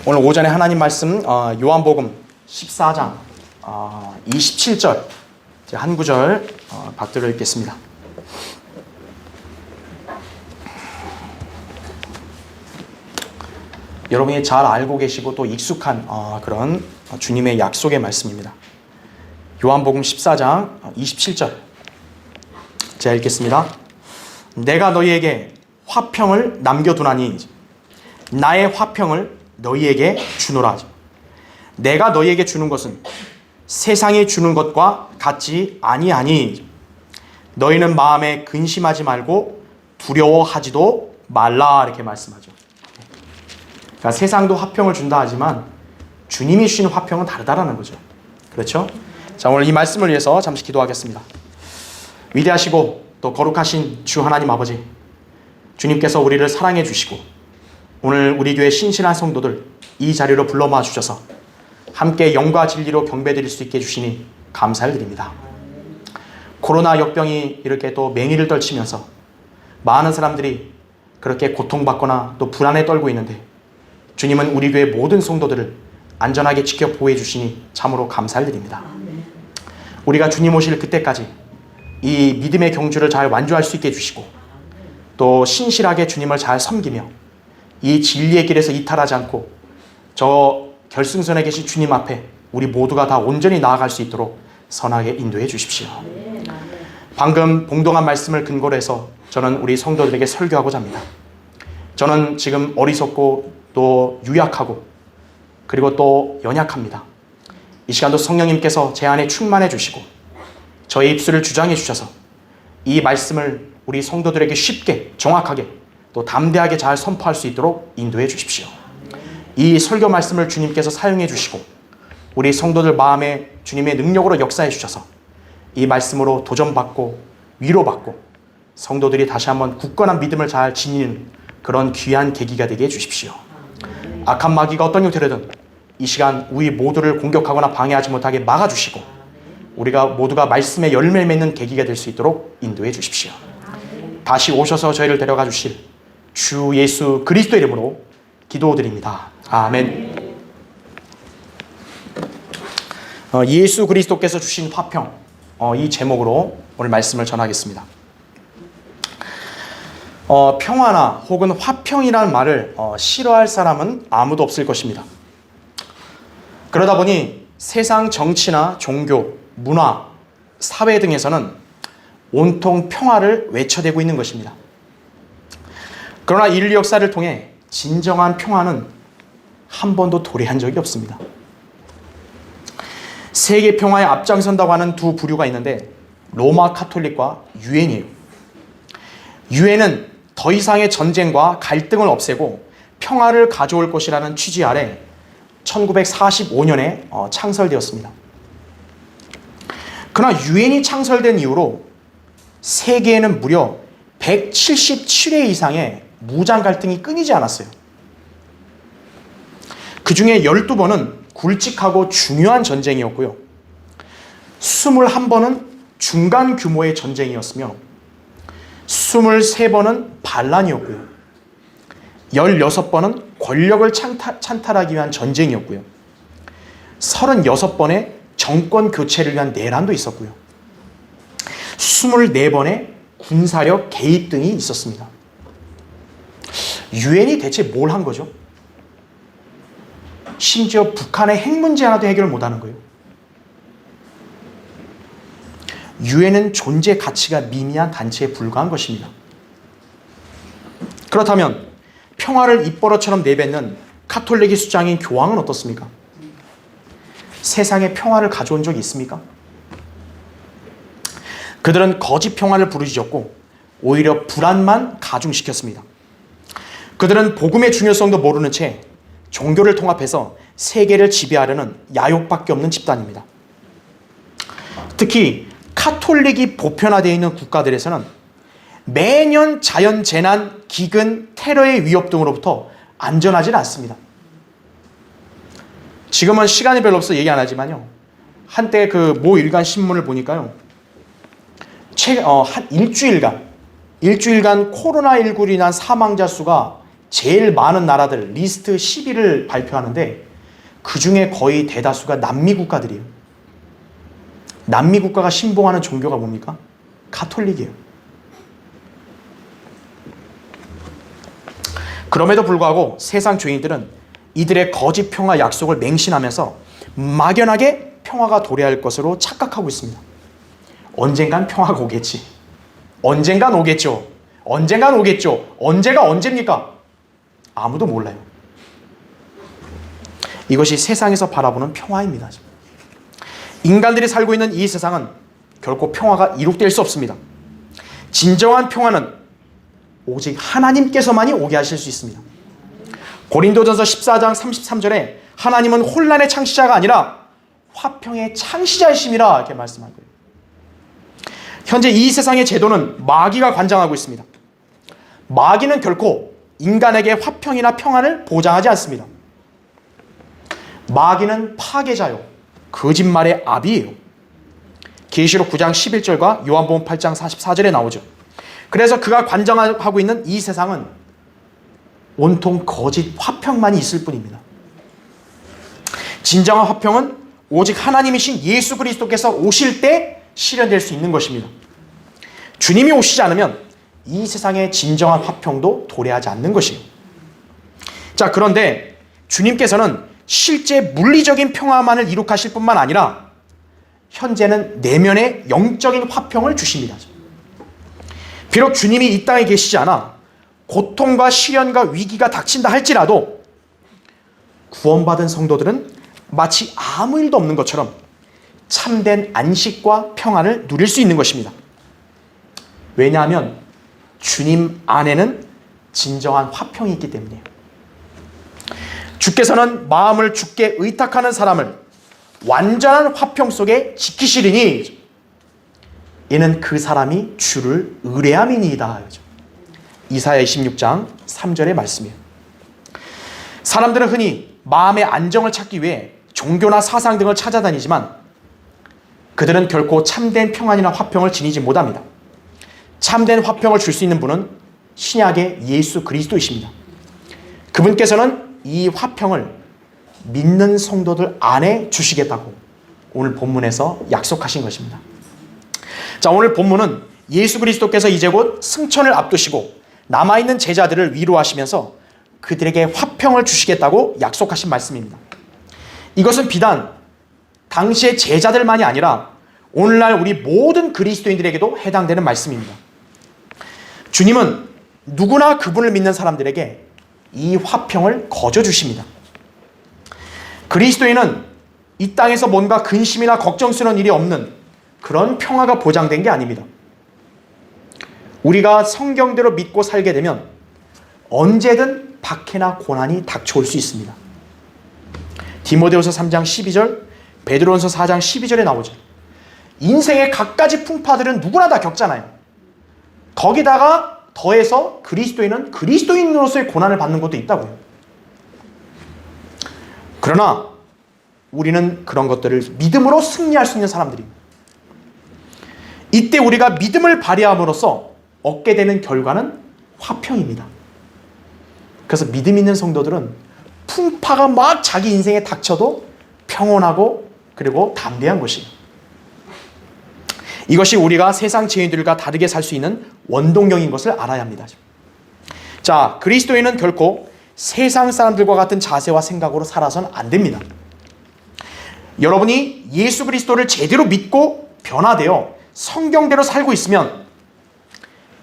오늘 오전에 하나님 말씀 요한복음 14장 27절 한 구절 받들어 읽겠습니다. 여러분이 잘 알고 계시고 또 익숙한 그런 주님의 약속의 말씀입니다. 요한복음 14장 27절 제가 읽겠습니다. 내가 너희에게 화평을 남겨두나니 나의 화평을 너희에게 주노라. 내가 너희에게 주는 것은 세상이 주는 것과 같지 아니하니 너희는 마음에 근심하지 말고 두려워하지도 말라. 이렇게 말씀하죠. 그러니까 세상도 화평을 준다 하지만 주님이 주신 화평은 다르다라는 거죠. 그렇죠? 자, 오늘 이 말씀을 위해서 잠시 기도하겠습니다. 위대하시고 또 거룩하신 주 하나님 아버지, 주님께서 우리를 사랑해 주시고 오늘 우리 교회 신실한 성도들 이 자리로 불러 모아 주셔서 함께 영과 진리로 경배드릴 수 있게 해주시니 감사를 드립니다. 코로나 역병이 이렇게 또 맹위를 떨치면서 많은 사람들이 그렇게 고통받거나 또 불안에 떨고 있는데 주님은 우리 교회 모든 성도들을 안전하게 지켜 보호해 주시니 참으로 감사를 드립니다. 우리가 주님 오실 그때까지 이 믿음의 경주를 잘 완주할 수 있게 해주시고 또 신실하게 주님을 잘 섬기며 이 진리의 길에서 이탈하지 않고 저 결승선에 계신 주님 앞에 우리 모두가 다 온전히 나아갈 수 있도록 선하게 인도해 주십시오. 방금 봉독한 말씀을 근거로 해서 저는 우리 성도들에게 설교하고자 합니다. 저는 지금 어리석고 또 유약하고 그리고 또 연약합니다. 이 시간도 성령님께서 제 안에 충만해 주시고 저의 입술을 주장해 주셔서 이 말씀을 우리 성도들에게 쉽게 정확하게 또 담대하게 잘 선포할 수 있도록 인도해 주십시오. 이 설교 말씀을 주님께서 사용해 주시고 우리 성도들 마음에 주님의 능력으로 역사해 주셔서 이 말씀으로 도전받고 위로받고 성도들이 다시 한번 굳건한 믿음을 잘 지니는 그런 귀한 계기가 되게 해주십시오. 악한 마귀가 어떤 형태로든 이 시간 우리 모두를 공격하거나 방해하지 못하게 막아주시고 우리가 모두가 말씀의 열매를 맺는 계기가 될 수 있도록 인도해 주십시오. 다시 오셔서 저희를 데려가 주실 주 예수 그리스도 이름으로 기도드립니다. 아멘. 예수 그리스도께서 주신 화평, 이 제목으로 오늘 말씀을 전하겠습니다. 평화나 혹은 화평이라는 말을 싫어할 사람은 아무도 없을 것입니다. 그러다 보니 세상 정치나 종교, 문화, 사회 등에서는 온통 평화를 외쳐대고 있는 것입니다. 그러나 인류 역사를 통해 진정한 평화는 한 번도 도래한 적이 없습니다. 세계 평화에 앞장선다고 하는 두 부류가 있는데 로마 카톨릭과 유엔이에요. 유엔은 더 이상의 전쟁과 갈등을 없애고 평화를 가져올 것이라는 취지 아래 1945년에 창설되었습니다. 그러나 유엔이 창설된 이후로 세계에는 무려 177회 이상의 무장 갈등이 끊이지 않았어요. 그 중에 12번은 굵직하고 중요한 전쟁이었고요. 21번은 중간 규모의 전쟁이었으며 23번은 반란이었고요. 16번은 권력을 찬탈하기 위한 전쟁이었고요. 36번의 정권 교체를 위한 내란도 있었고요. 24번의 군사력 개입 등이 있었습니다. 유엔이 대체 뭘 한 거죠? 심지어 북한의 핵 문제 하나도 해결을 못하는 거예요. 유엔은 존재 가치가 미미한 단체에 불과한 것입니다. 그렇다면 평화를 입버릇처럼 내뱉는 카톨릭의 수장인 교황은 어떻습니까? 세상에 평화를 가져온 적이 있습니까? 그들은 거짓 평화를 부르짖었고 오히려 불안만 가중시켰습니다. 그들은 복음의 중요성도 모르는 채 종교를 통합해서 세계를 지배하려는 야욕밖에 없는 집단입니다. 특히 카톨릭이 보편화되어 있는 국가들에서는 매년 자연재난, 기근, 테러의 위협 등으로부터 안전하지는 않습니다. 지금은 시간이 별로 없어서 얘기 안 하지만요. 한때 그 모 일간 신문을 보니까요. 한 일주일간 코로나19로 인한 사망자 수가 제일 많은 나라들 리스트 10위를 발표하는데 그 중에 거의 대다수가 남미 국가들이에요. 남미 국가가 신봉하는 종교가 뭡니까? 가톨릭이에요. 그럼에도 불구하고 세상 죄인들은 이들의 거짓 평화 약속을 맹신하면서 막연하게 평화가 도래할 것으로 착각하고 있습니다. 언젠간 평화가 오겠지. 언젠간 오겠죠. 언젠간 오겠죠. 언제가 언제입니까? 아무도 몰라요. 이것이 세상에서 바라보는 평화입니다. 인간들이 살고 있는 이 세상은 결코 평화가 이룩될 수 없습니다. 진정한 평화는 오직 하나님께서만이 오게 하실 수 있습니다. 고린도전서 14장 33절에 하나님은 혼란의 창시자가 아니라 화평의 창시자이심이라 이렇게 말씀한 거예요. 현재 이 세상의 제도는 마귀가 관장하고 있습니다. 마귀는 결코 인간에게 화평이나 평안을 보장하지 않습니다. 마귀는 파괴자요, 거짓말의 아비예요. 계시록 9장 11절과 요한복음 8장 44절에 나오죠. 그래서 그가 관장하고 있는 이 세상은 온통 거짓 화평만이 있을 뿐입니다. 진정한 화평은 오직 하나님이신 예수 그리스도께서 오실 때 실현될 수 있는 것입니다. 주님이 오시지 않으면 이 세상의 진정한 화평도 도래하지 않는 것이에요. 자, 그런데 주님께서는 실제 물리적인 평화만을 이룩하실 뿐만 아니라 현재는 내면의 영적인 화평을 주십니다. 비록 주님이 이 땅에 계시지 않아 고통과 시련과 위기가 닥친다 할지라도 구원받은 성도들은 마치 아무 일도 없는 것처럼 참된 안식과 평안을 누릴 수 있는 것입니다. 왜냐하면 주님 안에는 진정한 화평이 있기 때문이에요. 주께서는 마음을 주께 의탁하는 사람을 완전한 화평 속에 지키시리니 이는 그 사람이 주를 의뢰함이니이다. 이사야 26장 3절의 말씀이에요. 사람들은 흔히 마음의 안정을 찾기 위해 종교나 사상 등을 찾아다니지만 그들은 결코 참된 평안이나 화평을 지니지 못합니다. 참된 화평을 줄 수 있는 분은 신약의 예수 그리스도이십니다. 그분께서는 이 화평을 믿는 성도들 안에 주시겠다고 오늘 본문에서 약속하신 것입니다. 자, 오늘 본문은 예수 그리스도께서 이제 곧 승천을 앞두시고 남아있는 제자들을 위로하시면서 그들에게 화평을 주시겠다고 약속하신 말씀입니다. 이것은 비단 당시의 제자들만이 아니라 오늘날 우리 모든 그리스도인들에게도 해당되는 말씀입니다. 주님은 누구나 그분을 믿는 사람들에게 이 화평을 거저 주십니다. 그리스도인은 이 땅에서 뭔가 근심이나 걱정스러운 일이 없는 그런 평화가 보장된 게 아닙니다. 우리가 성경대로 믿고 살게 되면 언제든 박해나 고난이 닥쳐올 수 있습니다. 디모데후서 3장 12절, 베드로전서 4장 12절에 나오죠. 인생의 갖가지 풍파들은 누구나 다 겪잖아요. 거기다가 더해서 그리스도인은 그리스도인으로서의 고난을 받는 것도 있다고요. 그러나 우리는 그런 것들을 믿음으로 승리할 수 있는 사람들입니다. 이때 우리가 믿음을 발휘함으로써 얻게 되는 결과는 화평입니다. 그래서 믿음 있는 성도들은 풍파가 막 자기 인생에 닥쳐도 평온하고 그리고 담대한 것이에요. 이것이 우리가 세상 죄인들과 다르게 살 수 있는 원동력인 것을 알아야 합니다. 자, 그리스도인은 결코 세상 사람들과 같은 자세와 생각으로 살아서는 안 됩니다. 여러분이 예수 그리스도를 제대로 믿고 변화되어 성경대로 살고 있으면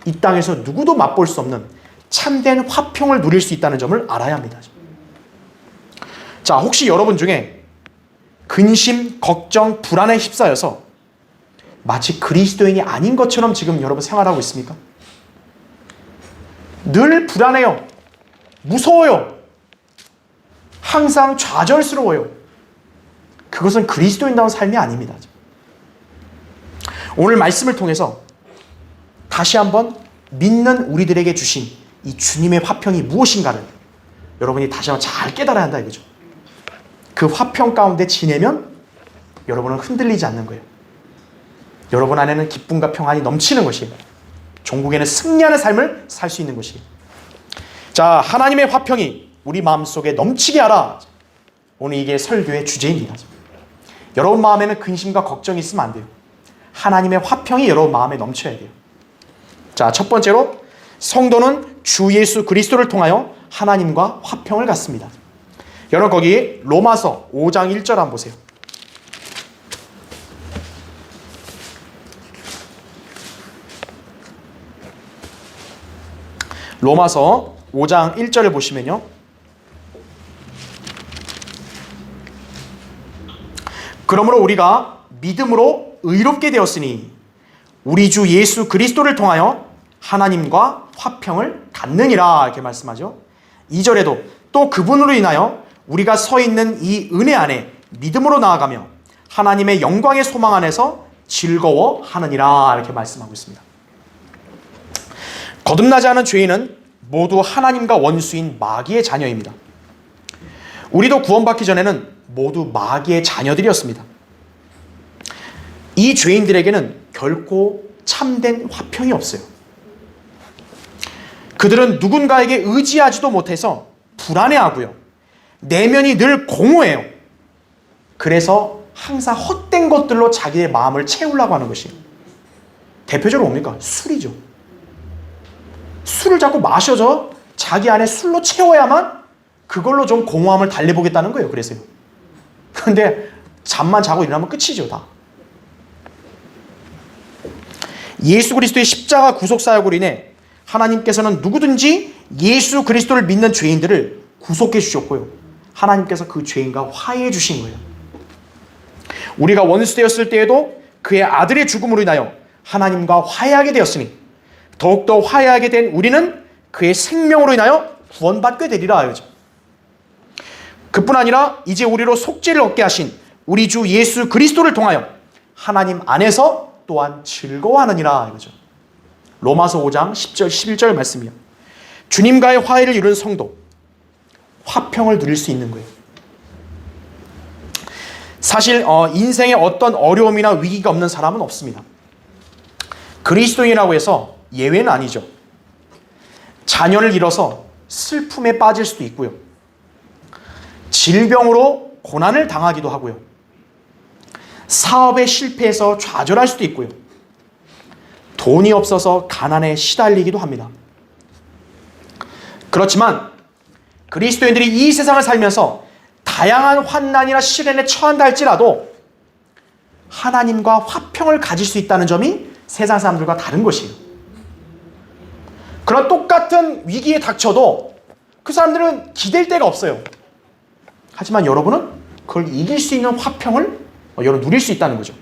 이 땅에서 누구도 맛볼 수 없는 참된 화평을 누릴 수 있다는 점을 알아야 합니다. 자, 혹시 여러분 중에 근심, 걱정, 불안에 휩싸여서 마치 그리스도인이 아닌 것처럼 지금 여러분 생활하고 있습니까? 늘 불안해요. 무서워요. 항상 좌절스러워요. 그것은 그리스도인다운 삶이 아닙니다. 오늘 말씀을 통해서 다시 한번 믿는 우리들에게 주신 이 주님의 화평이 무엇인가를 여러분이 다시 한번 잘 깨달아야 한다 이거죠. 그 화평 가운데 지내면 여러분은 흔들리지 않는 거예요. 여러분 안에는 기쁨과 평안이 넘치는 것이에요. 종국에는 승리하는 삶을 살 수 있는 것이에요. 자, 하나님의 화평이 우리 마음속에 넘치게 하라. 오늘 이게 설교의 주제입니다. 여러분 마음에는 근심과 걱정이 있으면 안 돼요. 하나님의 화평이 여러분 마음에 넘쳐야 돼요. 자, 첫 번째로 성도는 주 예수 그리스도를 통하여 하나님과 화평을 갖습니다. 여러분 거기 로마서 5장 1절 한번 보세요. 로마서 5장 1절을 보시면요. 그러므로 우리가 믿음으로 의롭게 되었으니 우리 주 예수 그리스도를 통하여 하나님과 화평을 갖느니라 이렇게 말씀하죠. 2절에도 또 그분으로 인하여 우리가 서 있는 이 은혜 안에 믿음으로 나아가며 하나님의 영광의 소망 안에서 즐거워하느니라 이렇게 말씀하고 있습니다. 거듭나지 않은 죄인은 모두 하나님과 원수인 마귀의 자녀입니다. 우리도 구원받기 전에는 모두 마귀의 자녀들이었습니다. 이 죄인들에게는 결코 참된 화평이 없어요. 그들은 누군가에게 의지하지도 못해서 불안해하고요. 내면이 늘 공허해요. 그래서 항상 헛된 것들로 자기의 마음을 채우려고 하는 것이 대표적으로 뭡니까? 술이죠. 술을 자꾸 마셔서 자기 안에 술로 채워야만 그걸로 좀 공허함을 달래보겠다는 거예요. 그래서요. 그런데 잠만 자고 일어나면 끝이죠. 다. 예수 그리스도의 십자가 구속 사역으로 인해 하나님께서는 누구든지 예수 그리스도를 믿는 죄인들을 구속해 주셨고요. 하나님께서 그 죄인과 화해해 주신 거예요. 우리가 원수 되었을 때에도 그의 아들의 죽음으로 인하여 하나님과 화해하게 되었으니 더욱더 화해하게 된 우리는 그의 생명으로 인하여 구원받게 되리라 하여죠. 그뿐 아니라 이제 우리로 속죄를 얻게 하신 우리 주 예수 그리스도를 통하여 하나님 안에서 또한 즐거워하느니라 이거죠. 로마서 5장 10절 11절 말씀이요. 주님과의 화해를 이룬 성도, 화평을 누릴 수 있는 거예요. 사실 인생에 어떤 어려움이나 위기가 없는 사람은 없습니다. 그리스도인이라고 해서 예외는 아니죠. 자녀를 잃어서 슬픔에 빠질 수도 있고요. 질병으로 고난을 당하기도 하고요. 사업에 실패해서 좌절할 수도 있고요. 돈이 없어서 가난에 시달리기도 합니다. 그렇지만 그리스도인들이 이 세상을 살면서 다양한 환난이나 시련에 처한다 할지라도 하나님과 화평을 가질 수 있다는 점이 세상 사람들과 다른 것이에요. 그런 똑같은 위기에 닥쳐도 그 사람들은 기댈 데가 없어요. 하지만 여러분은 그걸 이길 수 있는 화평을 여러분 누릴 수 있다는 거죠.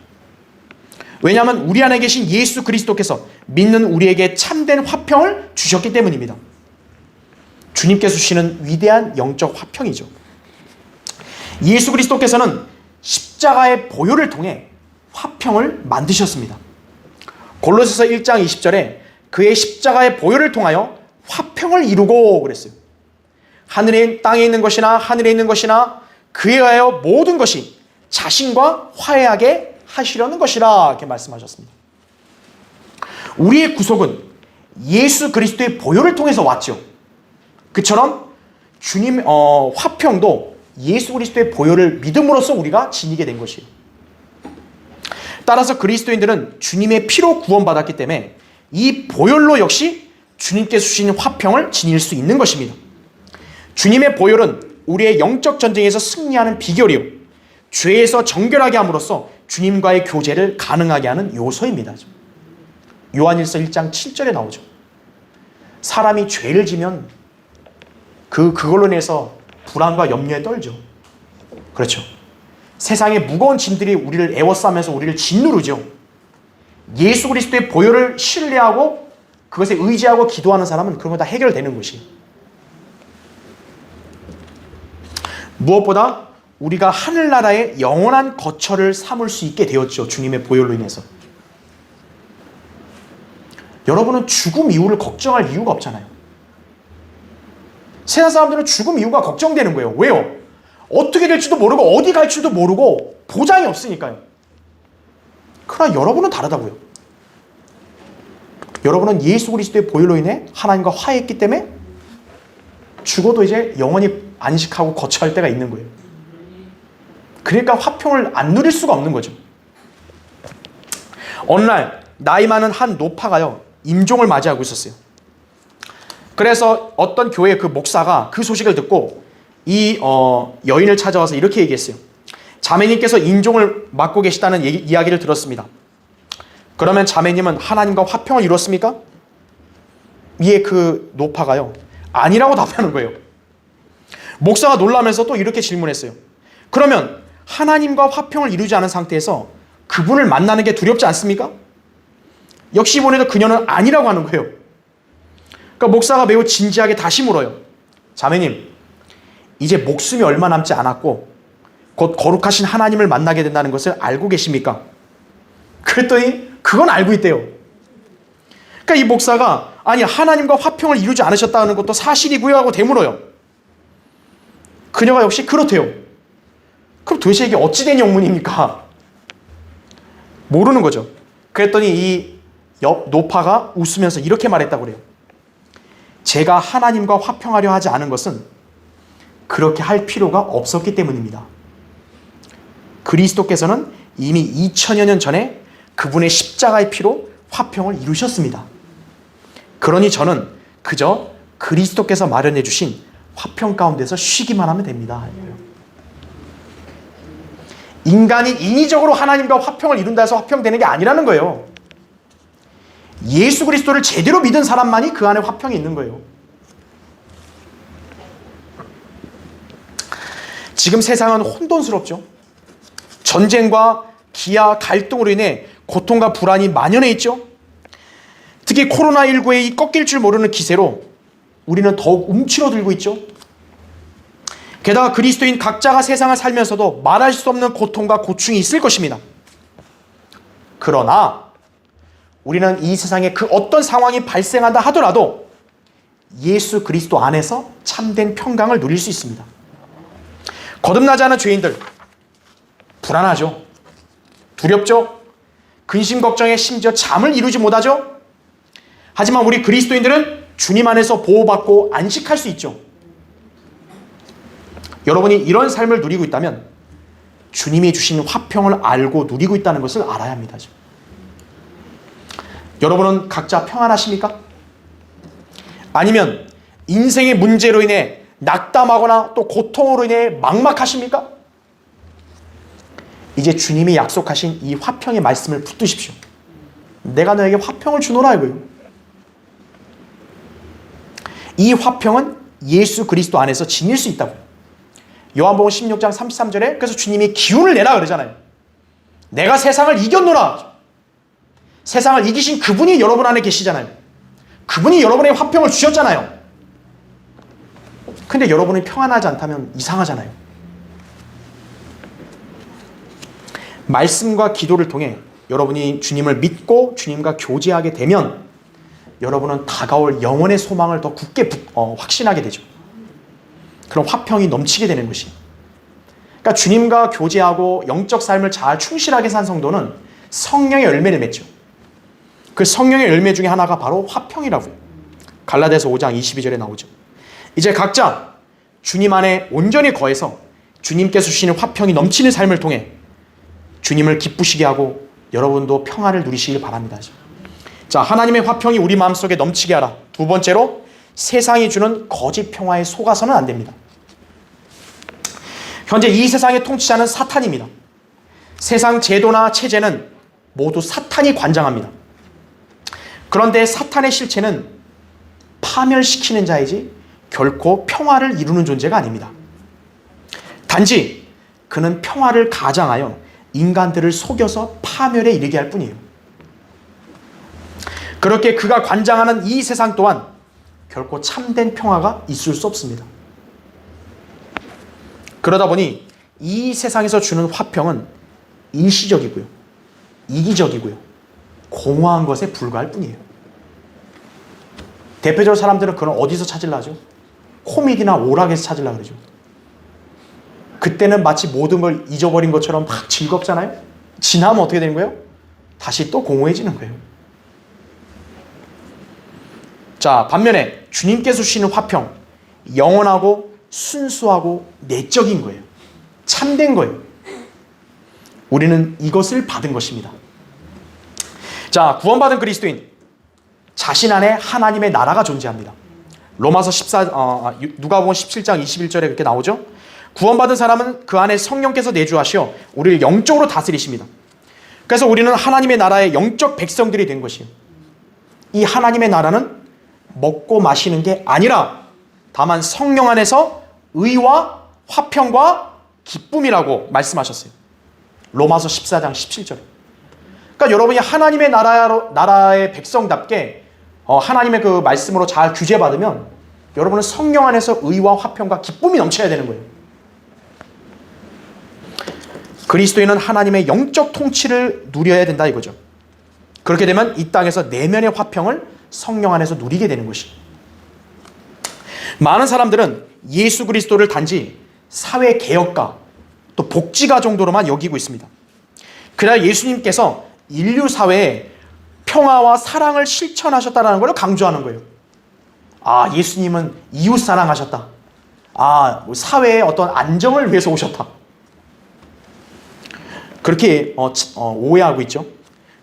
왜냐하면 우리 안에 계신 예수 그리스도께서 믿는 우리에게 참된 화평을 주셨기 때문입니다. 주님께서 주시는 위대한 영적 화평이죠. 예수 그리스도께서는 십자가의 보혈을 통해 화평을 만드셨습니다. 골로새서 1장 20절에 그의 십자가의 보혈을 통하여 화평을 이루고 그랬어요. 하늘에 땅에 있는 것이나 하늘에 있는 것이나 그에 의하여 모든 것이 자신과 화해하게 하시려는 것이라 이렇게 말씀하셨습니다. 우리의 구속은 예수 그리스도의 보혈을 통해서 왔죠. 그처럼 주님 화평도 예수 그리스도의 보혈을 믿음으로써 우리가 지니게 된 것이에요. 따라서 그리스도인들은 주님의 피로 구원받았기 때문에 이 보혈로 역시 주님께서 주신 화평을 지닐 수 있는 것입니다. 주님의 보혈은 우리의 영적 전쟁에서 승리하는 비결이요, 죄에서 정결하게 함으로써 주님과의 교제를 가능하게 하는 요소입니다. 요한일서 1장 7절에 나오죠. 사람이 죄를 지면 그걸로 인해서 불안과 염려에 떨죠. 그렇죠. 세상의 무거운 짐들이 우리를 에워싸면서 우리를 짓누르죠. 예수 그리스도의 보혈을 신뢰하고 그것에 의지하고 기도하는 사람은 그런 거 다 해결되는 것이에요. 무엇보다 우리가 하늘나라의 영원한 거처를 삼을 수 있게 되었죠. 주님의 보혈로 인해서. 여러분은 죽음 이후를 걱정할 이유가 없잖아요. 세상 사람들은 죽음 이후가 걱정되는 거예요. 왜요? 어떻게 될지도 모르고 어디 갈지도 모르고 보장이 없으니까요. 그러나 여러분은 다르다고요. 여러분은 예수 그리스도의 보혈로 인해 하나님과 화해했기 때문에 죽어도 이제 영원히 안식하고 거처할 때가 있는 거예요. 그러니까 화평을 안 누릴 수가 없는 거죠. 어느 날 나이 많은 한 노파가요, 임종을 맞이하고 있었어요. 그래서 어떤 교회 그 목사가 그 소식을 듣고 이 여인을 찾아와서 이렇게 얘기했어요. 자매님께서 임종을 맞고 계시다는 이야기를 들었습니다. 그러면 자매님은 하나님과 화평을 이뤘습니까? 이에 그 노파가요, 아니라고 답하는 거예요. 목사가 놀라면서 또 이렇게 질문했어요. 그러면 하나님과 화평을 이루지 않은 상태에서 그분을 만나는 게 두렵지 않습니까? 역시 이번에도 그녀는 아니라고 하는 거예요. 그러니까 목사가 매우 진지하게 다시 물어요. 자매님, 이제 목숨이 얼마 남지 않았고 곧 거룩하신 하나님을 만나게 된다는 것을 알고 계십니까? 그랬더니 그건 알고 있대요. 그러니까 이 목사가 아니 하나님과 화평을 이루지 않으셨다는 것도 사실이고요 하고 되물어요. 그녀가 역시 그렇대요. 그럼 도대체 이게 어찌 된 영문입니까? 모르는 거죠. 그랬더니 이 옆 노파가 웃으면서 이렇게 말했다고 그래요. 제가 하나님과 화평하려 하지 않은 것은 그렇게 할 필요가 없었기 때문입니다. 그리스도께서는 이미 2000여 년 전에 그분의 십자가의 피로 화평을 이루셨습니다. 그러니 저는 그저 그리스도께서 마련해 주신 화평 가운데서 쉬기만 하면 됩니다. 인간이 인위적으로 하나님과 화평을 이룬다 해서 화평되는 게 아니라는 거예요. 예수 그리스도를 제대로 믿은 사람만이 그 안에 화평이 있는 거예요. 지금 세상은 혼돈스럽죠. 전쟁과 기아, 갈등으로 인해 고통과 불안이 만연해 있죠. 특히 코로나19의 이 꺾일 줄 모르는 기세로 우리는 더욱 움츠러들고 있죠. 게다가 그리스도인 각자가 세상을 살면서도 말할 수 없는 고통과 고충이 있을 것입니다. 그러나 우리는 이 세상에 그 어떤 상황이 발생한다 하더라도 예수 그리스도 안에서 참된 평강을 누릴 수 있습니다. 거듭나지 않은 죄인들, 불안하죠. 두렵죠. 근심 걱정에 심지어 잠을 이루지 못하죠. 하지만 우리 그리스도인들은 주님 안에서 보호받고 안식할 수 있죠. 여러분이 이런 삶을 누리고 있다면 주님이 주신 화평을 알고 누리고 있다는 것을 알아야 합니다. 여러분은 각자 평안하십니까? 아니면 인생의 문제로 인해 낙담하거나 또 고통으로 인해 막막하십니까? 이제 주님이 약속하신 이 화평의 말씀을 붙드십시오. 내가 너에게 화평을 주노라 이거예요. 이 화평은 예수 그리스도 안에서 지닐 수 있다고. 요한복음 16장 33절에 그래서 주님이 기운을 내라 그러잖아요. 내가 세상을 이겼노라. 세상을 이기신 그분이 여러분 안에 계시잖아요. 그분이 여러분에게 화평을 주셨잖아요. 근데 여러분이 평안하지 않다면 이상하잖아요. 말씀과 기도를 통해 여러분이 주님을 믿고 주님과 교제하게 되면 여러분은 다가올 영원의 소망을 더 굳게 확신하게 되죠. 그런 화평이 넘치게 되는 것이. 그러니까 주님과 교제하고 영적 삶을 잘 충실하게 산 성도는 성령의 열매를 맺죠. 그 성령의 열매 중에 하나가 바로 화평이라고요. 갈라디아서 5장 22절에 나오죠. 이제 각자 주님 안에 온전히 거해서 주님께서 주시는 화평이 넘치는 삶을 통해 주님을 기쁘시게 하고 여러분도 평안을 누리시길 바랍니다. 자, 하나님의 화평이 우리 마음속에 넘치게 하라. 두 번째로 세상이 주는 거짓 평화에 속아서는 안 됩니다. 현재 이 세상의 통치자는 사탄입니다. 세상 제도나 체제는 모두 사탄이 관장합니다. 그런데 사탄의 실체는 파멸시키는 자이지 결코 평화를 이루는 존재가 아닙니다. 단지 그는 평화를 가장하여 인간들을 속여서 파멸에 이르게 할 뿐이에요. 그렇게 그가 관장하는 이 세상 또한 결코 참된 평화가 있을 수 없습니다. 그러다 보니 이 세상에서 주는 화평은 일시적이고요, 이기적이고요, 공허한 것에 불과할 뿐이에요. 대표적으로 사람들은 그런 어디서 찾으려 하죠? 코미디나 오락에서 찾으려고 그러죠. 그때는 마치 모든 걸 잊어버린 것처럼 막 즐겁잖아요. 지나면 어떻게 되는 거예요? 다시 또 공허해지는 거예요. 자, 반면에 주님께서 주시는 화평, 영원하고 순수하고 내적인 거예요. 참된 거예요. 우리는 이것을 받은 것입니다. 자, 구원받은 그리스도인, 자신 안에 하나님의 나라가 존재합니다. 로마서 누가복음 17장 21절에 그렇게 나오죠. 구원받은 사람은 그 안에 성령께서 내주하시어 우리를 영적으로 다스리십니다. 그래서 우리는 하나님의 나라의 영적 백성들이 된 것이에요. 이 하나님의 나라는 먹고 마시는 게 아니라 다만 성령 안에서 의와 화평과 기쁨이라고 말씀하셨어요. 로마서 14장 17절에. 그러니까 여러분이 하나님의 나라의 백성답게 하나님의 그 말씀으로 잘 규제받으면 여러분은 성령 안에서 의와 화평과 기쁨이 넘쳐야 되는 거예요. 그리스도인은 하나님의 영적 통치를 누려야 된다 이거죠. 그렇게 되면 이 땅에서 내면의 화평을 성령 안에서 누리게 되는 것이죠. 많은 사람들은 예수 그리스도를 단지 사회 개혁가 또 복지가 정도로만 여기고 있습니다. 그러나 예수님께서 인류 사회에 평화와 사랑을 실천하셨다는 걸 강조하는 거예요. 아, 예수님은 이웃 사랑하셨다. 아, 사회의 어떤 안정을 위해서 오셨다. 그렇게 오해하고 있죠.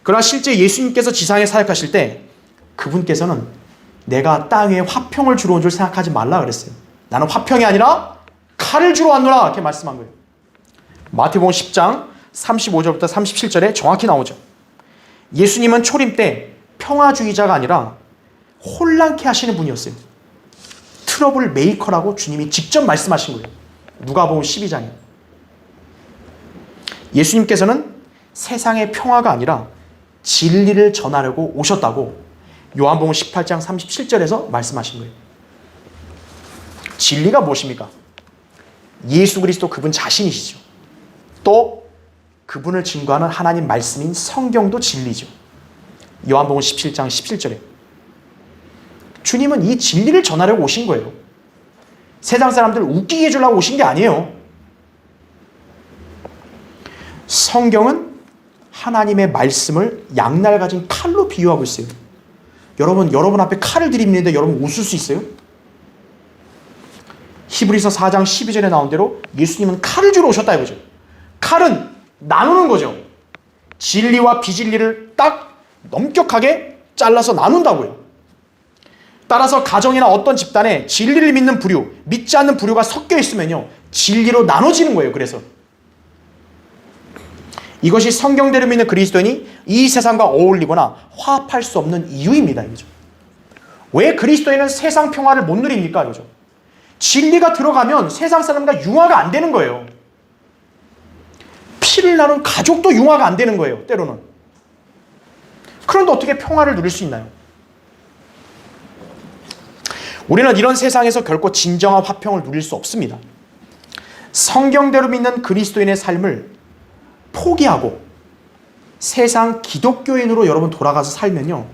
그러나 실제 예수님께서 지상에 사역하실 때 그분께서는 내가 땅에 화평을 주러 온 줄 생각하지 말라 그랬어요. 나는 화평이 아니라 칼을 주러 왔노라 이렇게 말씀한 거예요. 마태복음 10장 35절부터 37절에 정확히 나오죠. 예수님은 초림 때 평화주의자가 아니라 혼란케 하시는 분이었어요. 트러블 메이커라고 주님이 직접 말씀하신 거예요. 누가복음 12장에. 예수님께서는 세상의 평화가 아니라 진리를 전하려고 오셨다고 요한복음 18장 37절에서 말씀하신 거예요. 진리가 무엇입니까? 예수 그리스도 그분 자신이시죠. 또 그분을 증거하는 하나님 말씀인 성경도 진리죠. 요한복음 17장 17절에 주님은 이 진리를 전하려고 오신 거예요. 세상 사람들을 웃기게 해주려고 오신 게 아니에요. 성경은 하나님의 말씀을 양날 가진 칼로 비유하고 있어요. 여러분 앞에 칼을 들이미는데 여러분 웃을 수 있어요? 히브리서 4장 12절에 나온 대로 예수님은 칼을 주러 오셨다 이거죠. 칼은 나누는 거죠. 진리와 비진리를 딱 엄격하게 잘라서 나눈다고요. 따라서 가정이나 어떤 집단에 진리를 믿는 부류, 믿지 않는 부류가 섞여 있으면요, 진리로 나눠지는 거예요. 그래서 이것이 성경대로 믿는 그리스도인이 이 세상과 어울리거나 화합할 수 없는 이유입니다. 이거죠. 왜 그리스도인은 세상 평화를 못 누립니까? 이거죠. 진리가 들어가면 세상 사람과 융화가 안 되는 거예요. 피를 나눈 가족도 융화가 안 되는 거예요. 때로는. 그런데 어떻게 평화를 누릴 수 있나요? 우리는 이런 세상에서 결코 진정한 화평을 누릴 수 없습니다. 성경대로 믿는 그리스도인의 삶을 포기하고 세상 기독교인으로 여러분 돌아가서 살면요,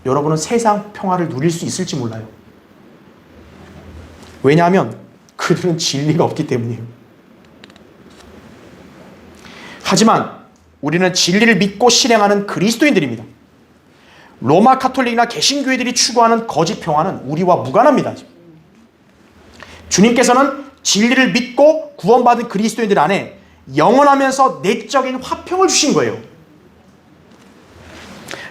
여러분은 세상 평화를 누릴 수 있을지 몰라요. 왜냐하면 그들은 진리가 없기 때문이에요. 하지만 우리는 진리를 믿고 실행하는 그리스도인들입니다. 로마 카톨릭이나 개신교회들이 추구하는 거짓 평화는 우리와 무관합니다. 주님께서는 진리를 믿고 구원받은 그리스도인들 안에 영원하면서 내적인 화평을 주신 거예요.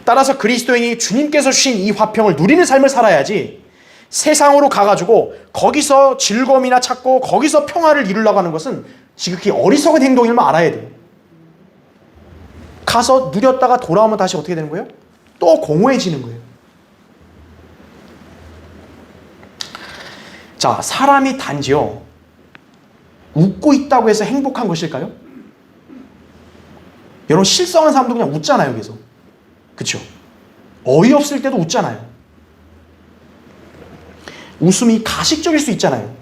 따라서 그리스도인이 주님께서 주신 이 화평을 누리는 삶을 살아야지 세상으로 가가지고 거기서 즐거움이나 찾고 거기서 평화를 이루려고 하는 것은 지극히 어리석은 행동임을 알아야 돼요. 가서 누렸다가 돌아오면 다시 어떻게 되는 거예요? 또 공허해지는 거예요. 자, 사람이 단지요, 웃고 있다고 해서 행복한 것일까요? 여러분, 실성한 사람도 그냥 웃잖아요, 계속. 그쵸? 어이없을 때도 웃잖아요. 웃음이 가식적일 수 있잖아요.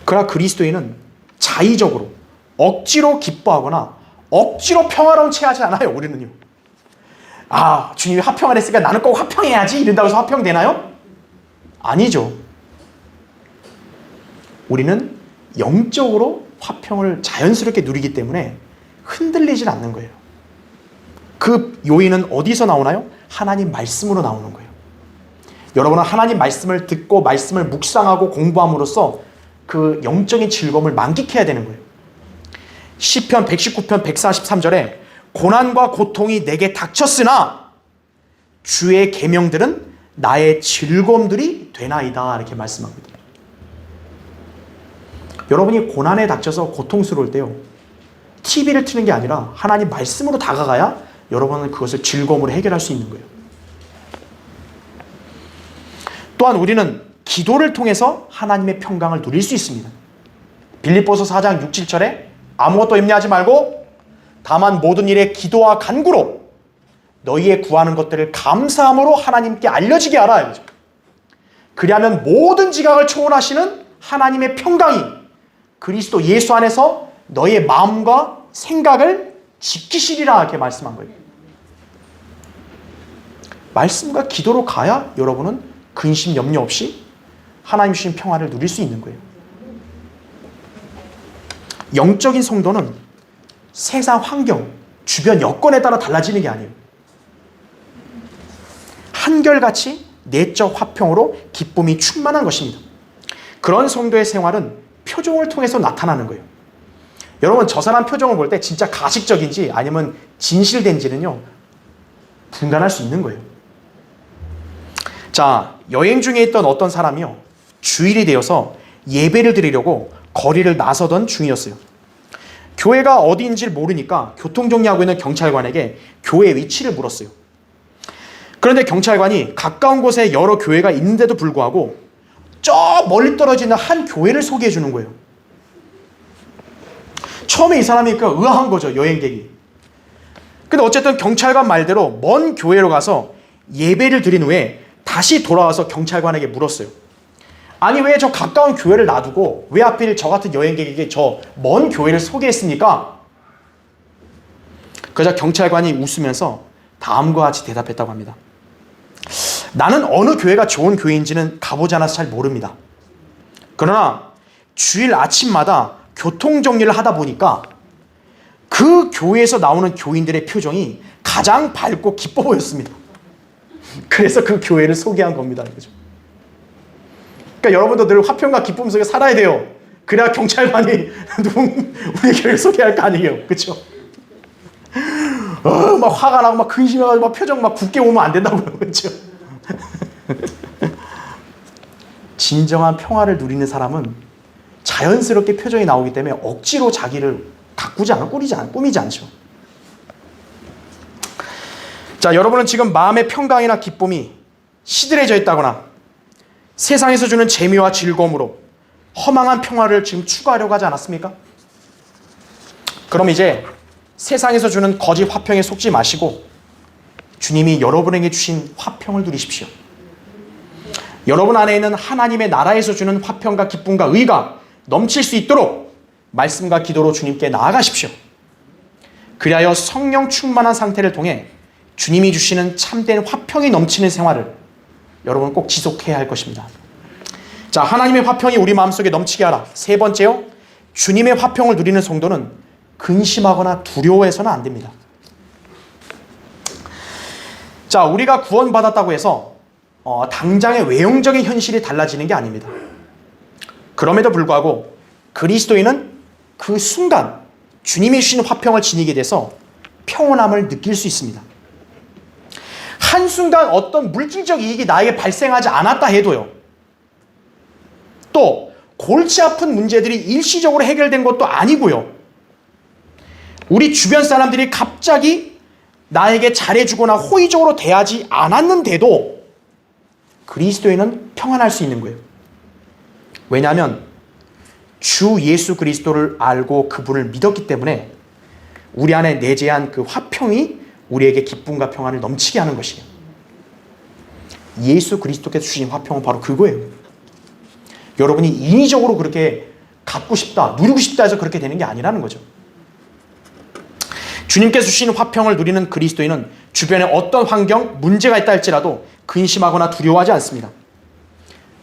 그러나 그리스도인은 자의적으로 억지로 기뻐하거나 억지로 평화로운 채 하지 않아요. 우리는요. 아, 주님이 화평을 했으니까 나는 꼭 화평해야지 이런다고 해서 화평되나요? 아니죠. 우리는 영적으로 화평을 자연스럽게 누리기 때문에 흔들리질 않는 거예요. 그 요인은 어디서 나오나요? 하나님 말씀으로 나오는 거예요. 여러분은 하나님 말씀을 듣고 말씀을 묵상하고 공부함으로써 그 영적인 즐거움을 만끽해야 되는 거예요. 시편 119편 143절에 고난과 고통이 내게 닥쳤으나 주의 계명들은 나의 즐거움들이 되나이다, 이렇게 말씀합니다. 여러분이 고난에 닥쳐서 고통스러울 때요, TV를 트는 게 아니라 하나님 말씀으로 다가가야 여러분은 그것을 즐거움으로 해결할 수 있는 거예요. 또한 우리는 기도를 통해서 하나님의 평강을 누릴 수 있습니다. 빌립보서 4장 6, 7절에 아무것도 염려하지 말고 다만 모든 일에 기도와 간구로 너희의 구하는 것들을 감사함으로 하나님께 알려지게 하라. 그리하면 모든 지각을 초월하시는 하나님의 평강이 그리스도 예수 안에서 너희의 마음과 생각을 지키시리라, 이렇게 말씀한 거예요. 말씀과 기도로 가야 여러분은 근심 염려 없이 하나님 주신 평화를 누릴 수 있는 거예요. 영적인 성도는 세상 환경, 주변 여건에 따라 달라지는 게 아니에요. 한결같이 내적 화평으로 기쁨이 충만한 것입니다. 그런 성도의 생활은 표정을 통해서 나타나는 거예요. 여러분, 저 사람 표정을 볼 때 진짜 가식적인지 아니면 진실된지는요, 분간할 수 있는 거예요. 자, 여행 중에 있던 어떤 사람이요, 주일이 되어서 예배를 드리려고 거리를 나서던 중이었어요. 교회가 어디인지 모르니까 교통정리하고 있는 경찰관에게 교회 위치를 물었어요. 그런데 경찰관이 가까운 곳에 여러 교회가 있는데도 불구하고 저 멀리 떨어지는 한 교회를 소개해 주는 거예요. 처음에 이 사람이 의아한 거죠, 여행객이. 근데 어쨌든 경찰관 말대로 먼 교회로 가서 예배를 드린 후에 다시 돌아와서 경찰관에게 물었어요. 아니, 왜 저 가까운 교회를 놔두고 왜 하필 저 같은 여행객에게 저 먼 교회를 소개했습니까? 그러자 경찰관이 웃으면서 다음과 같이 대답했다고 합니다. 나는 어느 교회가 좋은 교회인지는 가보지 않아서 잘 모릅니다. 그러나 주일 아침마다 교통정리를 하다 보니까 그 교회에서 나오는 교인들의 표정이 가장 밝고 기뻐 보였습니다. 그래서 그 교회를 소개한 겁니다. 그러니까 여러분도 늘 화평과 기쁨 속에 살아야 돼요. 그래야 경찰관이 우리 교회를 소개할 거 아니에요. 그렇죠? 막 화가 나고 막 근심해가지고 막 표정 막 굳게 오면 안 된다고요. 그렇죠? 진정한 평화를 누리는 사람은 자연스럽게 표정이 나오기 때문에 억지로 자기를 가꾸지 않고 꾸미지 않죠. 자, 여러분은 지금 마음의 평강이나 기쁨이 시들해져 있다거나 세상에서 주는 재미와 즐거움으로 허망한 평화를 지금 추구하려고 하지 않았습니까? 그럼 이제 세상에서 주는 거짓 화평에 속지 마시고 주님이 여러분에게 주신 화평을 누리십시오. 여러분 안에 있는 하나님의 나라에서 주는 화평과 기쁨과 의가 넘칠 수 있도록 말씀과 기도로 주님께 나아가십시오. 그리하여 성령 충만한 상태를 통해 주님이 주시는 참된 화평이 넘치는 생활을 여러분 꼭 지속해야 할 것입니다. 자, 하나님의 화평이 우리 마음속에 넘치게 하라. 세 번째요, 주님의 화평을 누리는 성도는 근심하거나 두려워해서는 안 됩니다. 자, 우리가 구원받았다고 해서 당장의 외형적인 현실이 달라지는 게 아닙니다. 그럼에도 불구하고 그리스도인은 그 순간 주님이 주신 화평을 지니게 돼서 평온함을 느낄 수 있습니다. 한순간 어떤 물질적 이익이 나에게 발생하지 않았다 해도요, 또 골치 아픈 문제들이 일시적으로 해결된 것도 아니고요, 우리 주변 사람들이 갑자기 나에게 잘해주거나 호의적으로 대하지 않았는데도 그리스도인은 평안할 수 있는 거예요. 왜냐하면 주 예수 그리스도를 알고 그분을 믿었기 때문에 우리 안에 내재한 그 화평이 우리에게 기쁨과 평안을 넘치게 하는 것이에요. 예수 그리스도께서 주신 화평은 바로 그거예요. 여러분이 인위적으로 그렇게 갖고 싶다, 누리고 싶다 해서 그렇게 되는 게 아니라는 거죠. 주님께서 주신 화평을 누리는 그리스도인은 주변에 어떤 환경, 문제가 있다 할지라도 근심하거나 두려워하지 않습니다.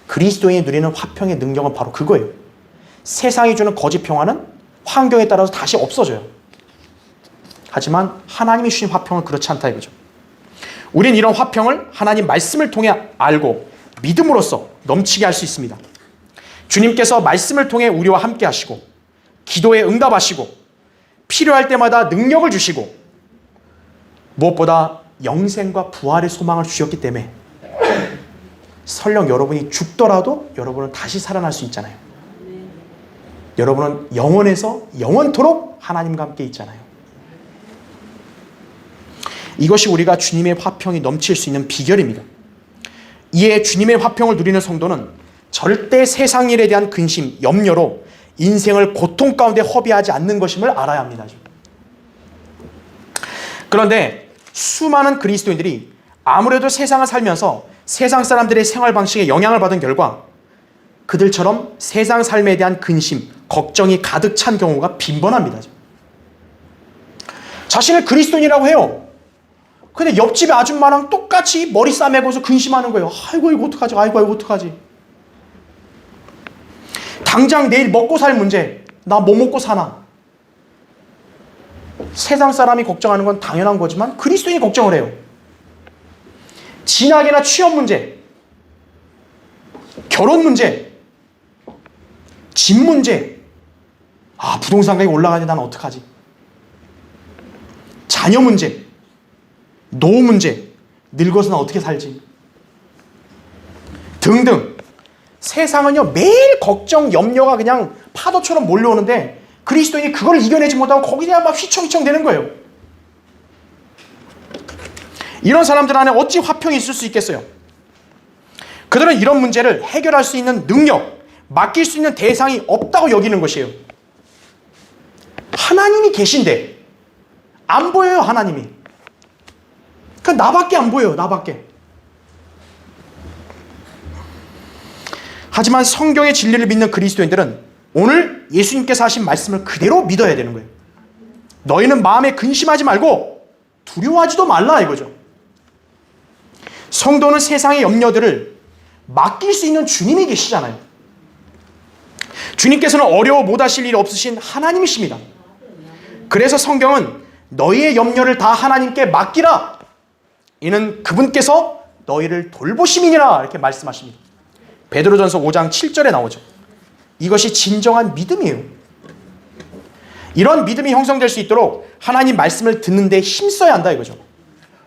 그리스도인이 누리는 화평의 능력은 바로 그거예요. 세상이 주는 거짓 평화는 환경에 따라서 다시 없어져요. 하지만 하나님이 주신 화평은 그렇지 않다 이거죠. 우린 이런 화평을 하나님 말씀을 통해 알고 믿음으로써 넘치게 할 수 있습니다. 주님께서 말씀을 통해 우리와 함께 하시고 기도에 응답하시고 필요할 때마다 능력을 주시고 무엇보다 영생과 부활의 소망을 주셨기 때문에 설령 여러분이 죽더라도 여러분은 다시 살아날 수 있잖아요. 여러분은 영원에서 영원토록 하나님과 함께 있잖아요. 이것이 우리가 주님의 화평이 넘칠 수 있는 비결입니다. 이에 주님의 화평을 누리는 성도는 절대 세상 일에 대한 근심, 염려로 인생을 고통 가운데 허비하지 않는 것임을 알아야 합니다. 그런데 수많은 그리스도인들이 아무래도 세상을 살면서 세상 사람들의 생활 방식에 영향을 받은 결과 그들처럼 세상 삶에 대한 근심, 걱정이 가득 찬 경우가 빈번합니다. 자신을 그리스도인이라고 해요. 근데 옆집의 아줌마랑 똑같이 머리 싸매고서 근심하는 거예요. 아이고 이거 어떡하지? 아이고 이거 어떡하지? 당장 내일 먹고 살 문제. 나 뭐 먹고 사나? 세상 사람이 걱정하는 건 당연한 거지만 그리스도인이 걱정을 해요. 진학이나 취업 문제, 결혼 문제, 집 문제. 아, 부동산 가격이 올라가는데 나는 어떡하지? 자녀 문제, 노후 문제, 늙어서 난 어떻게 살지? 등등. 세상은요, 매일 걱정, 염려가 그냥 파도처럼 몰려오는데 그리스도인이 그걸 이겨내지 못하고 거기에 막 휘청휘청 되는 거예요. 이런 사람들 안에 어찌 화평이 있을 수 있겠어요? 그들은 이런 문제를 해결할 수 있는 능력, 맡길 수 있는 대상이 없다고 여기는 것이에요. 하나님이 계신데 안 보여요, 하나님이. 그러니까 나밖에 안 보여요, 나밖에. 하지만 성경의 진리를 믿는 그리스도인들은 오늘 예수님께서 하신 말씀을 그대로 믿어야 되는 거예요. 너희는 마음에 근심하지 말고 두려워하지도 말라 이거죠. 성도는 세상의 염려들을 맡길 수 있는 주님이 계시잖아요. 주님께서는 어려워 못하실 일 없으신 하나님이십니다. 그래서 성경은 너희의 염려를 다 하나님께 맡기라. 이는 그분께서 너희를 돌보심이니라 이렇게 말씀하십니다. 베드로전서 5장 7절에 나오죠. 이것이 진정한 믿음이에요. 이런 믿음이 형성될 수 있도록 하나님 말씀을 듣는데 힘써야 한다 이거죠.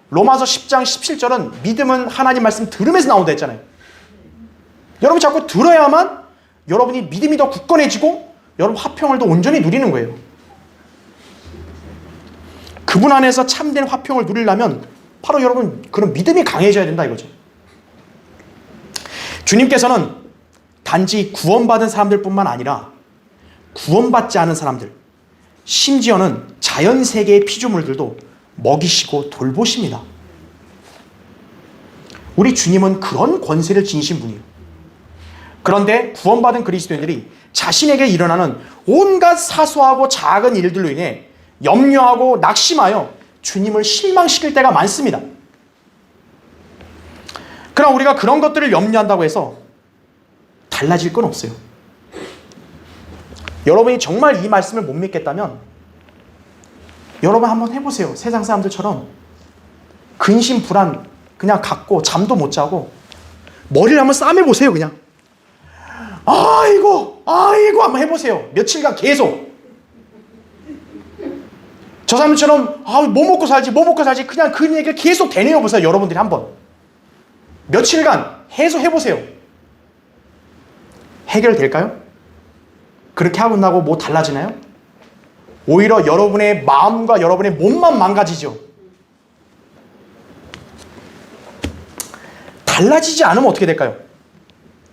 로마서 10장 17절은 믿음은 하나님 말씀 들으면서 나온다 했잖아요. 여러분 자꾸 들어야만 여러분이 믿음이 더 굳건해지고 여러분 화평을 더 온전히 누리는 거예요. 그분 안에서 참된 화평을 누리려면 바로 여러분 그런 믿음이 강해져야 된다 이거죠. 주님께서는 단지 구원받은 사람들뿐만 아니라 구원받지 않은 사람들, 심지어는 자연세계의 피조물들도 먹이시고 돌보십니다. 우리 주님은 그런 권세를 지니신 분이에요. 그런데 구원받은 그리스도인들이 자신에게 일어나는 온갖 사소하고 작은 일들로 인해 염려하고 낙심하여 주님을 실망시킬 때가 많습니다. 그러나 우리가 그런 것들을 염려한다고 해서 달라질 건 없어요. 여러분이 정말 이 말씀을 못 믿겠다면 여러분 한번 해보세요. 세상 사람들처럼 근심 불안 그냥 갖고 잠도 못 자고 머리를 한번 싸매보세요. 그냥 아이고 한번 해보세요. 며칠간 계속 저 사람들처럼 뭐 먹고 살지 그냥 그 얘기를 계속 되뇌어 보세요. 여러분들이 한번 며칠간 해보세요. 해결될까요? 그렇게 하고 나고 뭐 달라지나요? 오히려 여러분의 마음과 여러분의 몸만 망가지죠. 달라지지 않으면 어떻게 될까요?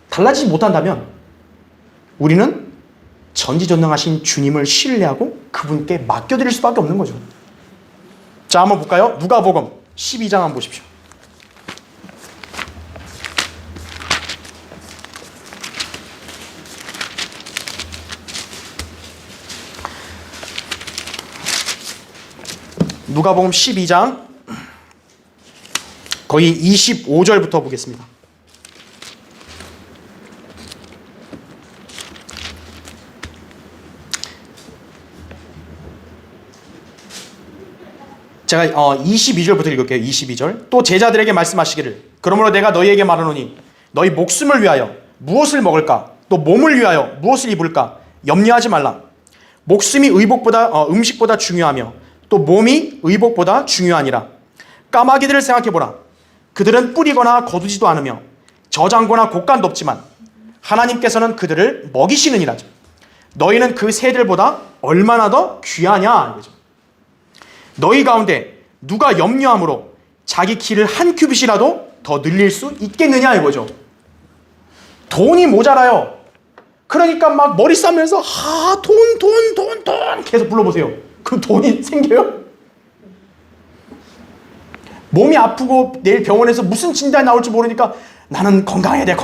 달라지지 못한다면 우리는 전지전능하신 주님을 신뢰하고 그분께 맡겨드릴 수밖에 없는 거죠. 자, 한번 볼까요? 누가복음 12장 한번 보십시오. 누가복음 12장 거의 25절부터 보겠습니다. 제가 22절부터 읽을게요. 22절. 또 제자들에게 말씀하시기를 그러므로 내가 너희에게 말하노니 너희 목숨을 위하여 무엇을 먹을까? 또 몸을 위하여 무엇을 입을까? 염려하지 말라. 목숨이 음식보다 중요하며 또 몸이 의복보다 중요하니라. 까마귀들을 생각해보라. 그들은 뿌리거나 거두지도 않으며 저장고나 곡간도 없지만 하나님께서는 그들을 먹이시느니라. 너희는 그 새들보다 얼마나 더 귀하냐. 너희 가운데 누가 염려함으로 자기 키를 한 큐빗이라도 더 늘릴 수 있겠느냐 이거죠. 돈이 모자라요. 그러니까 막 머리 싸면서 돈 계속 불러보세요. 그럼 돈이 생겨요? 몸이 아프고 내일 병원에서 무슨 진단이 나올지 모르니까 나는 건강해야 돼.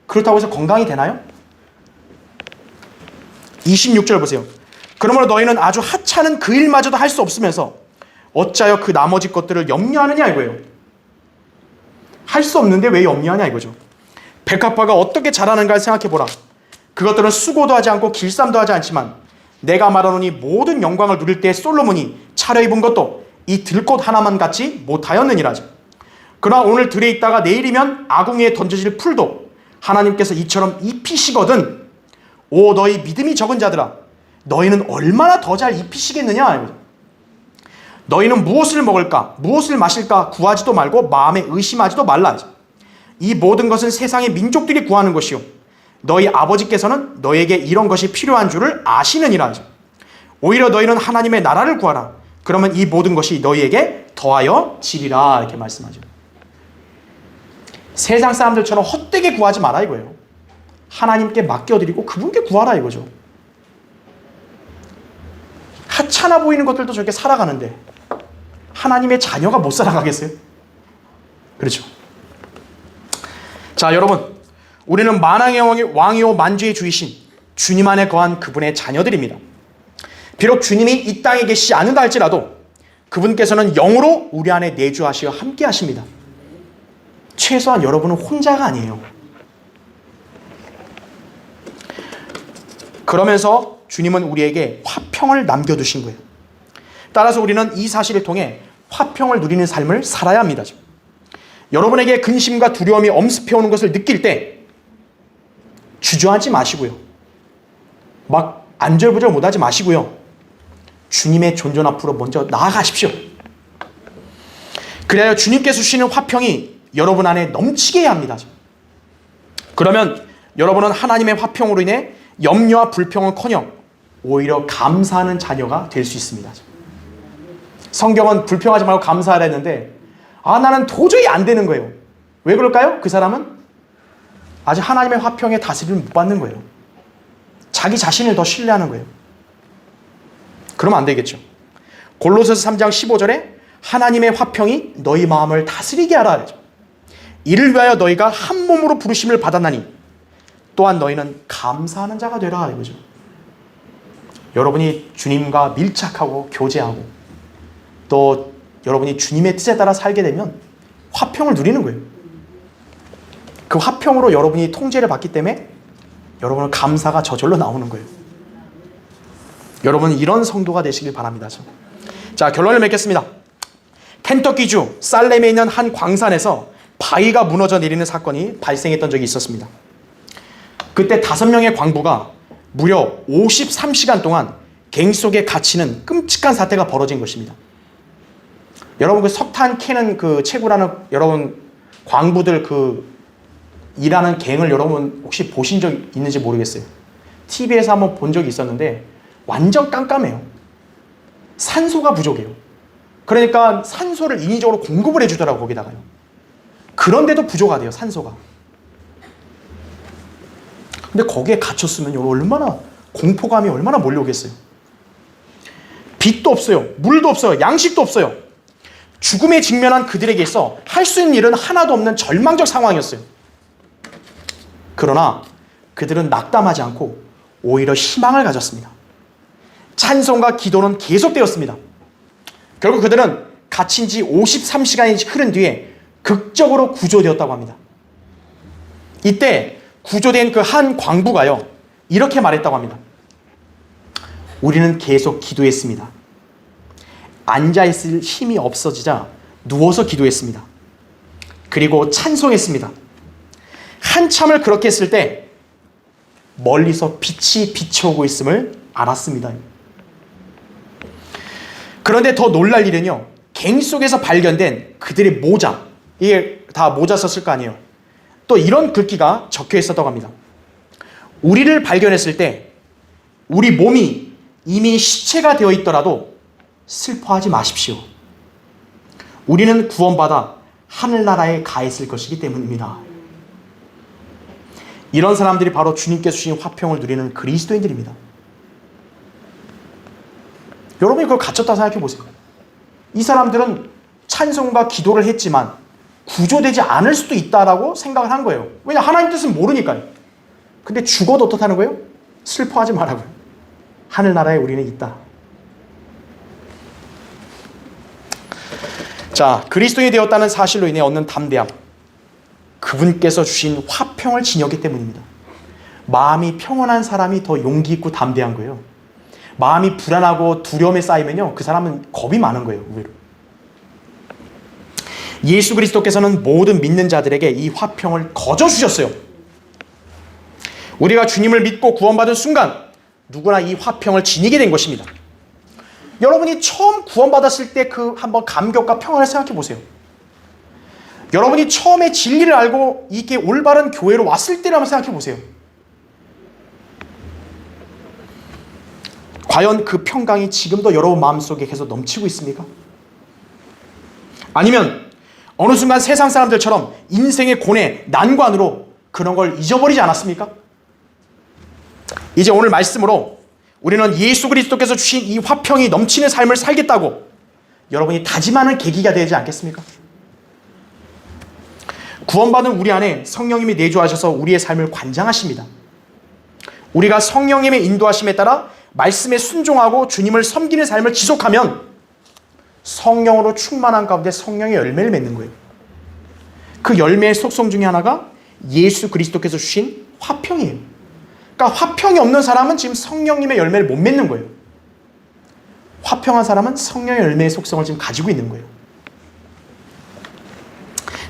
그렇다고 해서 건강이 되나요? 26절 보세요. 그러므로 너희는 아주 하찮은 그 일마저도 할 수 없으면서 어찌하여 그 나머지 것들을 염려하느냐 이거예요. 할 수 없는데 왜 염려하냐 이거죠. 백합화가 어떻게 자라는가를 생각해보라. 그것들은 수고도 하지 않고 길쌈도 하지 않지만 내가 말하노니 모든 영광을 누릴 때 솔로몬이 차려입은 것도 이 들꽃 하나만 같이 못하였느니라. 그러나 오늘 들에 있다가 내일이면 아궁이에 던져질 풀도 하나님께서 이처럼 입히시거든. 오 너희 믿음이 적은 자들아, 너희는 얼마나 더 잘 입히시겠느냐. 너희는 무엇을 먹을까 무엇을 마실까 구하지도 말고 마음에 의심하지도 말라. 이 모든 것은 세상의 민족들이 구하는 것이요 너희 아버지께서는 너희에게 이런 것이 필요한 줄을 아시느니라. 오히려 너희는 하나님의 나라를 구하라. 그러면 이 모든 것이 너희에게 더하여 지리라. 이렇게 말씀하죠. 세상 사람들처럼 헛되게 구하지 마라 이거예요. 하나님께 맡겨드리고 그분께 구하라 이거죠. 하찮아 보이는 것들도 저렇게 살아가는데 하나님의 자녀가 못 살아가겠어요? 그렇죠. 자 여러분, 우리는 만왕의 왕이요 만주의 주이신 주님 안에 거한 그분의 자녀들입니다. 비록 주님이 이 땅에 계시지 않는다 할지라도 그분께서는 영으로 우리 안에 내주하시어 함께 하십니다. 최소한 여러분은 혼자가 아니에요. 그러면서 주님은 우리에게 화평을 남겨두신 거예요. 따라서 우리는 이 사실을 통해 화평을 누리는 삶을 살아야 합니다. 여러분에게 근심과 두려움이 엄습해오는 것을 느낄 때 주저하지 마시고요. 막 안절부절 못하지 마시고요. 주님의 존전 앞으로 먼저 나아가십시오. 그래야 주님께서 주시는 화평이 여러분 안에 넘치게 해야 합니다. 그러면 여러분은 하나님의 화평으로 인해 염려와 불평은커녕 오히려 감사하는 자녀가 될 수 있습니다. 성경은 불평하지 말고 감사하라 했는데 나는 도저히 안 되는 거예요. 왜 그럴까요? 그 사람은 아직 하나님의 화평의 다스림을 못 받는 거예요. 자기 자신을 더 신뢰하는 거예요. 그러면 안 되겠죠. 골로새서 3장 15절에 하나님의 화평이 너희 마음을 다스리게 하라. 이를 위하여 너희가 한 몸으로 부르심을 받았나니 또한 너희는 감사하는 자가 되라 이거죠. 여러분이 주님과 밀착하고 교제하고 또 여러분이 주님의 뜻에 따라 살게 되면 화평을 누리는 거예요. 그 화평으로 여러분이 통제를 받기 때문에 여러분은 감사가 저절로 나오는 거예요. 여러분 이런 성도가 되시길 바랍니다. 자, 결론을 맺겠습니다. 켄터키주 살렘에 있는 한 광산에서 바위가 무너져 내리는 사건이 발생했던 적이 있었습니다. 그때 5명의 광부가 무려 53시간 동안 갱 속에 갇히는 끔찍한 사태가 벌어진 것입니다. 여러분 그 석탄 캐는 그 채굴하는 여러분 광부들 그 일하는 갱을 여러분 혹시 보신 적 있는지 모르겠어요. TV에서 한번 본 적이 있었는데 완전 깜깜해요. 산소가 부족해요. 그러니까 산소를 인위적으로 공급을 해주더라고 거기다가요. 그런데도 부족하대요 산소가. 근데 거기에 갇혔으면 얼마나 공포감이 얼마나 몰려오겠어요. 빛도 없어요. 물도 없어요. 양식도 없어요. 죽음에 직면한 그들에게 있어 할 수 있는 일은 하나도 없는 절망적 상황이었어요. 그러나 그들은 낙담하지 않고 오히려 희망을 가졌습니다. 찬송과 기도는 계속되었습니다. 결국 그들은 갇힌 지 53시간이 흐른 뒤에 극적으로 구조되었다고 합니다. 이때 구조된 그 한 광부가요 이렇게 말했다고 합니다. 우리는 계속 기도했습니다. 앉아있을 힘이 없어지자 누워서 기도했습니다. 그리고 찬송했습니다. 한참을 그렇게 했을 때 멀리서 빛이 비쳐오고 있음을 알았습니다. 그런데 더 놀랄 일은요, 갱 속에서 발견된 그들의 모자, 이게 다 모자 썼을 거 아니에요. 또 이런 글귀가 적혀 있었다고 합니다. 우리를 발견했을 때 우리 몸이 이미 시체가 되어 있더라도 슬퍼하지 마십시오. 우리는 구원받아 하늘나라에 가 있을 것이기 때문입니다. 이런 사람들이 바로 주님께서 주신 화평을 누리는 그리스도인들입니다. 여러분이 그걸 갖췄다 생각해 보세요. 이 사람들은 찬송과 기도를 했지만 구조되지 않을 수도 있다라고 생각을 한 거예요. 왜냐, 하나님 뜻은 모르니까요. 근데 죽어도 어떻다는 거예요? 슬퍼하지 말라고요. 하늘나라에 우리는 있다. 자, 그리스도인이 되었다는 사실로 인해 얻는 담대함, 그분께서 주신 화평을 지녔기 때문입니다. 마음이 평온한 사람이 더 용기 있고 담대한 거예요. 마음이 불안하고 두려움에 쌓이면요, 그 사람은 겁이 많은 거예요, 의외로. 예수 그리스도께서는 모든 믿는 자들에게 이 화평을 거저 주셨어요. 우리가 주님을 믿고 구원받은 순간 누구나 이 화평을 지니게 된 것입니다. 여러분이 처음 구원받았을 때 그 한번 감격과 평안을 생각해 보세요. 여러분이 처음에 진리를 알고 이게 올바른 교회로 왔을 때를 한번 생각해 보세요. 과연 그 평강이 지금도 여러분 마음속에 계속 넘치고 있습니까? 아니면 어느 순간 세상 사람들처럼 인생의 고뇌, 난관으로 그런 걸 잊어버리지 않았습니까? 이제 오늘 말씀으로 우리는 예수 그리스도께서 주신 이 화평이 넘치는 삶을 살겠다고 여러분이 다짐하는 계기가 되지 않겠습니까? 구원받은 우리 안에 성령님이 내주하셔서 우리의 삶을 관장하십니다. 우리가 성령님의 인도하심에 따라 말씀에 순종하고 주님을 섬기는 삶을 지속하면 성령으로 충만한 가운데 성령의 열매를 맺는 거예요. 그 열매의 속성 중에 하나가 예수 그리스도께서 주신 화평이에요. 그러니까 화평이 없는 사람은 지금 성령님의 열매를 못 맺는 거예요. 화평한 사람은 성령의 열매의 속성을 지금 가지고 있는 거예요.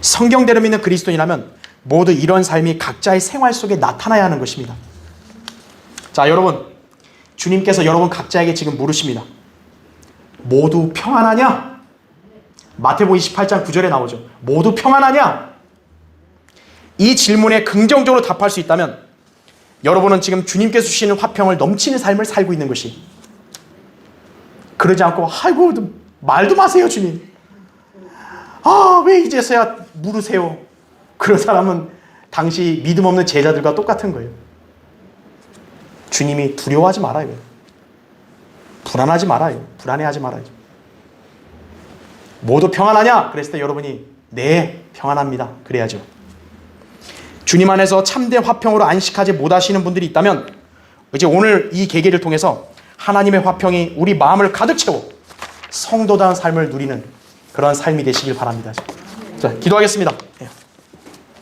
성경대로 믿는 그리스도인이라면 모두 이런 삶이 각자의 생활 속에 나타나야 하는 것입니다. 자, 여러분, 주님께서 여러분 각자에게 지금 물으십니다. 모두 평안하냐? 마태복음 28장 9절에 나오죠. 모두 평안하냐? 이 질문에 긍정적으로 답할 수 있다면 여러분은 지금 주님께서 주시는 화평을 넘치는 삶을 살고 있는 것이, 그러지 않고 아이고 말도 마세요 주님, 왜 이제서야 물으세요, 그런 사람은 당시 믿음 없는 제자들과 똑같은 거예요. 주님이 두려워하지 말아요, 불안하지 말아요, 불안해하지 말아요. 모두 평안하냐? 그랬을 때 여러분이 네 평안합니다 그래야죠. 주님 안에서 참된 화평으로 안식하지 못하시는 분들이 있다면 이제 오늘 이 계기를 통해서 하나님의 화평이 우리 마음을 가득 채워 성도다운 삶을 누리는 그런 삶이 되시길 바랍니다. 자, 기도하겠습니다.